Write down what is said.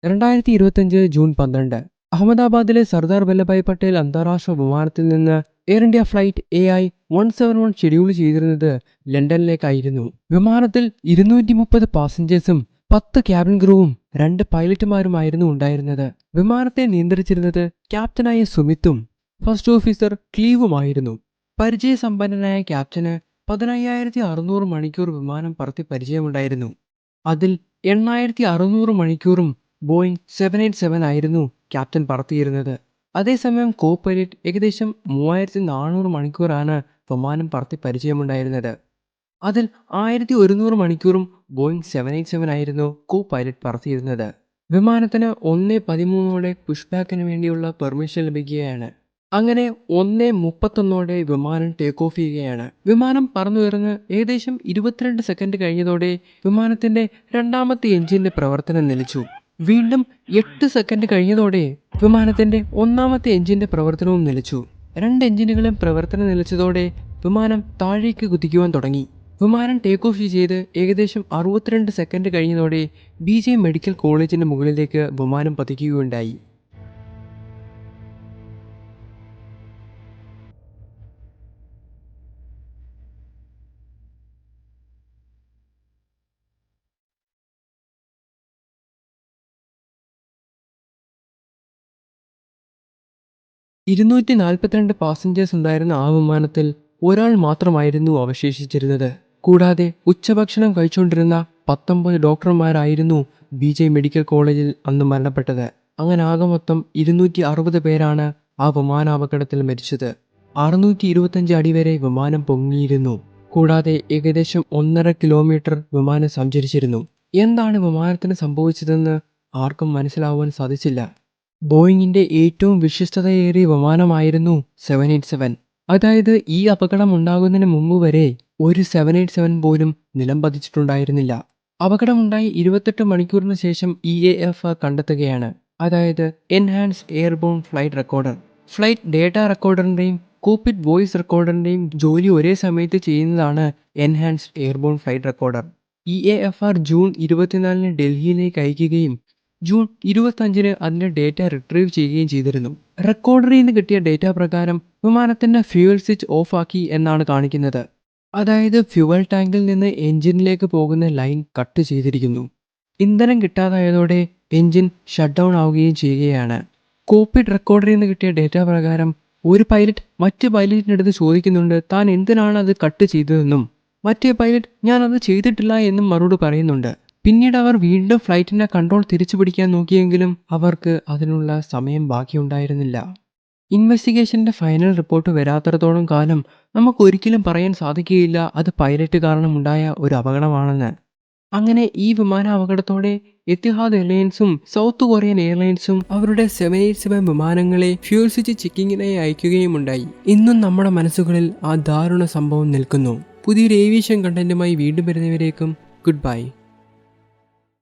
2025 June 12 അഹമ്മദാബാദിലെ സർദാർ വല്ലഭായ് പട്ടേൽ അന്താരാഷ്ട്ര വിമാനത്തിൽ നിന്ന് air India flight AI-171 schedule ചെയ്തിരുന്നത് ലണ്ടനിലേക്കായിരുന്നു. വിമാനത്തിൽ 230 പാസഞ്ചേഴ്സും 10 ക്യാബിൻ ക്രൂവും 2 പൈലറ്റുമാരുമായിരുന്നു ഉണ്ടായിരുന്നത്. വിമാനത്തെ നിയന്ത്രിച്ചിരുന്നത് ക്യാപ്റ്റനായ സുമിത്തും ഫസ്റ്റ് ഓഫീസർ ക്ലീവുമായിരുന്നു. പരിചയസമ്പന്നനായ ക്യാപ്റ്റന് 15,600 മണിക്കൂർ വിമാനം പറത്തി പരിചയമുണ്ടായിരുന്നു. അതിൽ 8,600 മണിക്കൂറും ബോയിങ് 787 ആയിരുന്നു ക്യാപ്റ്റൻ പറത്തിയിരുന്നത്. അതേസമയം കോ പൈലറ്റ് ഏകദേശം 3,400 മണിക്കൂറാണ് വിമാനം പറത്തി പരിചയമുണ്ടായിരുന്നത്. അതിൽ 1,100 മണിക്കൂറും ബോയിങ് 787 ആയിരുന്നു കോ പൈലറ്റ് പറത്തിയിരുന്നത്. വിമാനത്തിന് 1:13 പുഷ് ബാക്കിന് വേണ്ടിയുള്ള പെർമിഷൻ ലഭിക്കുകയാണ്. അങ്ങനെ 1:31 വിമാനം ടേക്ക് ഓഫ് ചെയ്യുകയാണ്. വിമാനം പറന്നുയർന്ന് ഏകദേശം 22 സെക്കൻഡ് കഴിഞ്ഞതോടെ വിമാനത്തിന്റെ രണ്ടാമത്തെ എഞ്ചിന്റെ പ്രവർത്തനം നിലച്ചു. വീണ്ടും 8 സെക്കൻഡ് കഴിഞ്ഞതോടെ വിമാനത്തിന്റെ ഒന്നാമത്തെ എഞ്ചിന്റെ പ്രവർത്തനവും നിലച്ചു. 2 എഞ്ചിനുകളും പ്രവർത്തനം നിലച്ചതോടെ വിമാനം താഴേക്ക് കുതിക്കുവാൻ തുടങ്ങി. വിമാനം ടേക്ക് ഓഫ് ചെയ്ത് ഏകദേശം 62 സെക്കൻഡ് കഴിഞ്ഞതോടെ BJ മെഡിക്കൽ കോളേജിന്റെ മുകളിലേക്ക് വിമാനം പതിക്കുകയുണ്ടായി. (242 പാസഞ്ചേഴ്സ് ഉണ്ടായിരുന്ന ആ വിമാനത്തിൽ ഒരാൾ മാത്രമായിരുന്നു അവശേഷിച്ചിരുന്നത്. കൂടാതെ ഉച്ചഭക്ഷണം കഴിച്ചുകൊണ്ടിരുന്ന 19 ഡോക്ടർമാരായിരുന്നു BJ മെഡിക്കൽ കോളേജിൽ അന്ന് മരണപ്പെട്ടത്. അങ്ങനെ ആകെ മൊത്തം 260 പേരാണ് ആ വിമാനാപകടത്തിൽ മരിച്ചത്. 625 അടി വരെ വിമാനം പൊങ്ങിയിരുന്നു. കൂടാതെ ഏകദേശം 1.5 കിലോമീറ്റർ വിമാനം സഞ്ചരിച്ചിരുന്നു. എന്താണ് വിമാനത്തിന് സംഭവിച്ചതെന്ന് ആർക്കും മനസ്സിലാവാൻ സാധിച്ചില്ല. ബോയിങ്ങിന്റെ ഏറ്റവും വിശ്വസ്തതയേറിയ വിമാനമായിരുന്നു 787. അതായത് ഈ അപകടം ഉണ്ടാകുന്നതിന് മുമ്പ് വരെ ഒരു 787 പോലും നിലം പതിച്ചിട്ടുണ്ടായിരുന്നില്ല. അപകടമുണ്ടായി 28 മണിക്കൂറിന് ശേഷം EAFR കണ്ടെത്തുകയാണ്. അതായത് enhanced airborne flight recorder. Flight data റെക്കോർഡറിന്റെയും കോക്പിറ്റ് വോയിസ് റെക്കോർഡറിന്റെയും ജോലി ഒരേ സമയത്ത് ചെയ്യുന്നതാണ് enhanced airborne flight recorder. EAFR June 24 ഡൽഹിയിലേക്ക് അയക്കുകയും ജൂൺ 25 അതിന്റെ ഡേറ്റ റിട്രീവ് ചെയ്യുകയും ചെയ്തിരുന്നു. റെക്കോർഡറിൽ നിന്ന് കിട്ടിയ ഡേറ്റ പ്രകാരം വിമാനത്തിന്റെ ഫ്യൂവൽ സ്വിച്ച് ഓഫ് ആക്കി എന്നാണ് കാണിക്കുന്നത്. അതായത് ഫ്യൂവൽ ടാങ്കിൽ നിന്ന് എഞ്ചിനിലേക്ക് പോകുന്ന ലൈൻ കട്ട് ചെയ്തിരിക്കുന്നു. ഇന്ധനം കിട്ടാതായതോടെ എഞ്ചിൻ ഷട്ട് ഡൗൺ ആവുകയും ചെയ്യുകയാണ്. കോക്പിറ്റ് റെക്കോർഡറിൽ നിന്ന് കിട്ടിയ ഡേറ്റ പ്രകാരം ഒരു പൈലറ്റ് മറ്റു പൈലറ്റിനടുത്ത് ചോദിക്കുന്നുണ്ട് താൻ എന്തിനാണ് അത് കട്ട് ചെയ്തതെന്നും. മറ്റേ പൈലറ്റ് ഞാൻ അത് ചെയ്തിട്ടില്ല എന്നും മറുപടി പറയുന്നുണ്ട്. പിന്നീട് അവർ വീണ്ടും ഫ്ലൈറ്റിന്റെ കൺട്രോൾ തിരിച്ചു പിടിക്കാൻ നോക്കിയെങ്കിലും അവർക്ക് അതിനുള്ള സമയം ബാക്കിയുണ്ടായിരുന്നില്ല. ഇൻവെസ്റ്റിഗേഷന്റെ ഫൈനൽ റിപ്പോർട്ട് വരാത്തിടത്തോളം കാലം നമുക്കൊരിക്കലും പറയാൻ സാധിക്കുകയില്ല അത് പൈലറ്റ് കാരണമുണ്ടായ ഒരു അപകടമാണെന്ന്. അങ്ങനെ ഈ വിമാന അപകടത്തോടെ എത്തിഹാദ് എയർലൈൻസും സൗത്ത് കൊറിയൻ എയർലൈൻസും അവരുടെ 787 വിമാനങ്ങളെ ഫ്യൂൽ സ്വിച്ച് ചെക്കിങ്ങിനായി അയക്കുകയുമുണ്ടായി. ഇന്നും നമ്മുടെ മനസ്സുകളിൽ ആ ദാരുണ സംഭവം നിൽക്കുന്നു. പുതിയൊരു ഏവിയേഷൻ കണ്ടന്റുമായി വീണ്ടും വരുന്നവരേക്കും ഗുഡ് ബൈ.